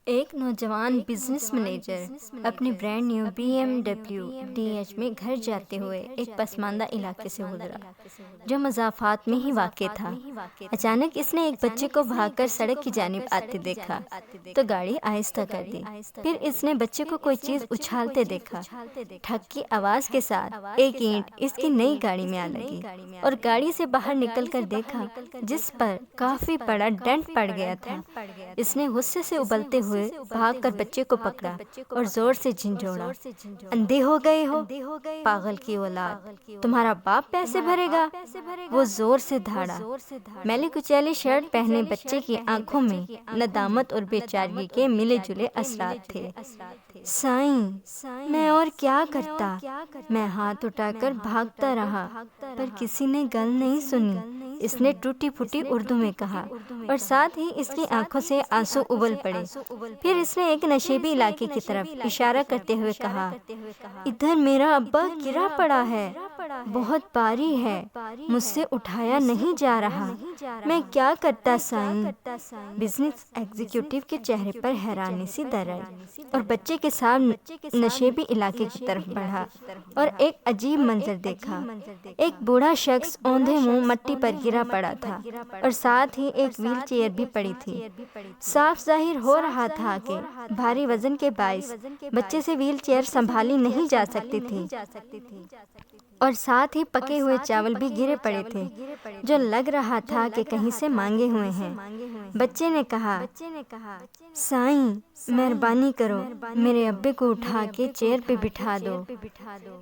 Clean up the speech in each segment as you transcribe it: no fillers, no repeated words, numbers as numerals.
ایک نوجوان business manager اپنی برانڈ نیو BMW DH میں گھر جاتے ہوئے ایک پسماندہ علاقے سے گزرا جو مضافات میں ہی واقع تھا۔ اچانک اس نے ایک بچے کو بھاگ کر سڑک کی جانب آتے دیکھا تو گاڑی آہستہ کر دی۔ پھر اس نے بچے کو کوئی چیز اچھالتے دیکھا۔ ٹھک کی آواز کے ساتھ ایک اینٹ اس کی نئی گاڑی میں آ لگی اور گاڑی سے باہر نکل کر دیکھا جس پر کافی بڑا ڈنٹ پڑ گیا تھا۔ اس نے غصے سے ابلتے ہوئے بھاگ کر بچے کو پکڑا اور زور سے جھنجھوڑا۔ اندھے ہو گئے ہو پاگل کی اولاد، تمہارا باپ پیسے بھرے گا؟ وہ زور سے دھاڑا۔ میلی کچیلی شرٹ پہنے بچے کی آنکھوں میں ندامت اور بے چارگی کے ملے جلے اثرات تھے۔ سائیں، میں اور کیا کرتا؟ میں ہاتھ اٹھا کر بھاگتا رہا پر کسی نے گل نہیں سنی، اس نے ٹوٹی پھوٹی اردو میں کہا اور ساتھ ہی اس کی آنکھوں سے آنسو ابل پڑے۔ پھر اس نے ایک نشیبی علاقے کی طرف اشارہ کرتے ہوئے کہا، ادھر میرا ابا گرا پڑا ہے، بہت بھاری ہے، مجھ سے اٹھایا نہیں جا رہا، میں کیا کرتا سائیں؟ بزنس ایگزیکٹو کے چہرے پر حیرانی سی در آئی اور بچے کے ساتھ نشیبی علاقے کی طرف بڑھا اور ایک عجیب منظر دیکھا۔ ایک بوڑھا شخص اوندھے منہ مٹی پر گرا پڑا تھا اور ساتھ ہی ایک ویل چیئر بھی پڑی تھی۔ صاف ظاہر ہو رہا تھا کہ بھاری وزن کے باعث بچے سے ویل چیئر سنبھالی نہیں جا سکتی تھی اور ساتھ ہی پکے ہوئے چاول بھی گرے پڑے تھے جو لگ رہا تھا کہ کہیں سے مانگے ہوئے ہیں۔ بچے نے کہا، سائیں مہربانی کرو، میرے ابے کو اٹھا کے چیئر پہ بٹھا دو۔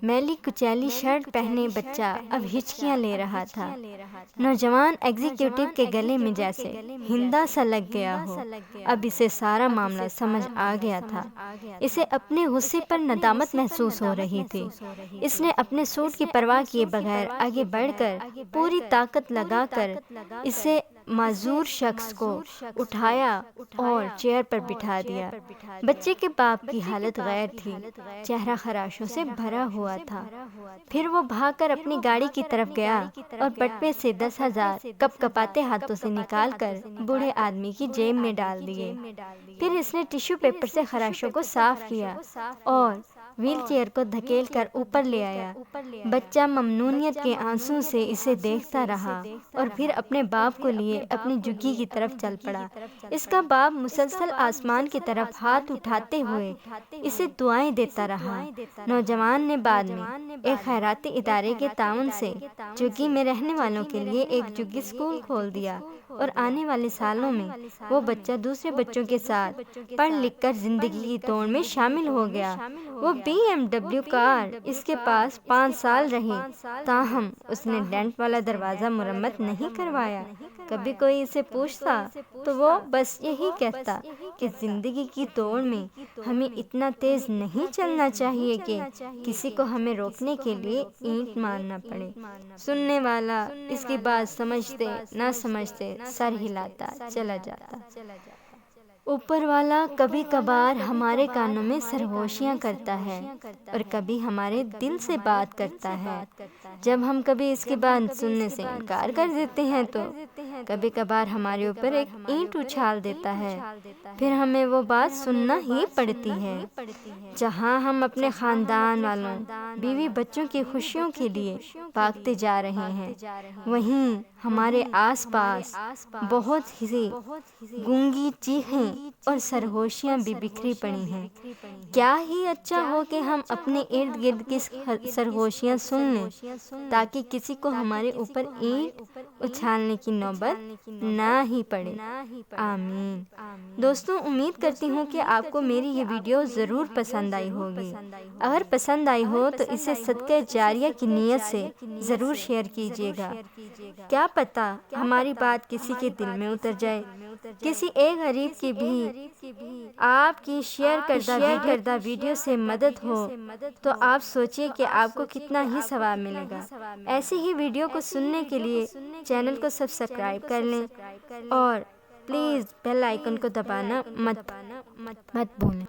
میلی کچیلی شرٹ پہنے بچہ اب ہچکیاں لے رہا تھا۔ نوجوان ایگزیکٹو کے گلے میں جیسے ہندا سا لگ گیا ہو۔ اب اسے سارا معاملہ سمجھ آ گیا تھا۔ اسے اپنے غصے پر ندامت محسوس ہو رہی تھی۔ اس نے اپنے سوٹ کی پرواہ کیے بغیر آگے بڑھ کر پوری طاقت لگا کر اسے معذور شخص کو اٹھایا اور چیئر پر بٹھا دیا۔ بچے کے باپ کی حالت غیر تھی، چہرہ خراشوں سے بھرا ہوا تھا۔ پھر وہ بھاگ کر اپنی گاڑی کی طرف گیا اور بٹوے سے 10,000 کپ کپاتے ہاتھوں سے نکال کر بوڑھے آدمی کی جیب میں ڈال دیے۔ پھر اس نے ٹیشو پیپر سے خراشوں کو صاف کیا اور ویل چیئر کو دھکیل کر اوپر لے آیا۔ بچہ ممنونیت کے آنسو سے اسے دیکھتا رہا اور پھر اپنے باپ کو لیے اپنی جھگی کی طرف چل پڑا۔ اس کا باپ مسلسل آسمان کی طرف ہاتھ اٹھاتے ہوئے اسے دعائیں دیتا رہا۔ نوجوان نے بعد میں ایک خیراتی ادارے کے تعاون سے جھگی میں رہنے والوں کے لیے ایک جھگی اسکول کھول دیا اور آنے والے سالوں میں وہ بچہ دوسرے بچوں کے ساتھ پڑھ لکھ کر زندگی کی دوڑ میں شامل ہو گیا۔ وہ BMW کار اس کے پاس 5 سال رہی، تاہم اس نے ڈنٹ والا دروازہ مرمت نہیں کروایا۔ کبھی کوئی اسے پوچھتا تو وہ بس یہی کہتا کہ زندگی کی دوڑ میں ہمیں اتنا تیز نہیں چلنا چاہیے کہ کسی کو ہمیں روکنے کے لیے اینٹ مارنا پڑے۔ سننے والا اس کی بات سمجھتے نہ سمجھتے سر ہلاتا چلا جاتا۔ اوپر والا کبھی کبھار ہمارے کانوں میں سرگوشیاں کرتا ہے اور کبھی ہمارے دل سے بات کرتا ہے۔ جب ہم کبھی اس کی بات سننے سے انکار کر دیتے ہیں تو کبھی کبھار ہمارے اوپر ایک اینٹ اچھال دیتا ہے، پھر ہمیں وہ بات سننا ہی پڑتی ہے۔ جہاں ہم اپنے خاندان والوں، بیوی بچوں کی خوشیوں کے لیے بھاگتے جا رہے ہیں، وہیں ہمارے آس پاس بہت سی گونگی چیخیں اور سرگوشیاں بھی بکھری پڑی ہیں۔ کیا ہی اچھا ہو کہ ہم اپنے ارد گرد کی سرگوشیاں سن لیں تاکہ کسی کو ہمارے اوپر اینٹ اچھالنے کی نوبت نہ ہی پڑے۔ آمین۔ دوستوں، امید کرتی ہوں کہ آپ کو میری یہ ویڈیو ضرور پسند آئی ہوگی۔ اگر پسند آئی ہو تو اسے صدقہ جاریہ کی نیت سے ضرور شیئر کیجیے گا۔ کیا پتہ ہماری بات کسی کے دل میں اتر جائے، کسی ایک غریب کی بھی آپ کی شیئر کردہ ویڈیو سے مدد ہو تو آپ سوچئے کہ آپ کو کتنا ہی ثواب ملے گا۔ ایسی ہی ویڈیو کو سننے کے لیے چینل کو سبسکرائب کر لیں اور پلیز بیل آئیکن کو دبانا مت بھولیں۔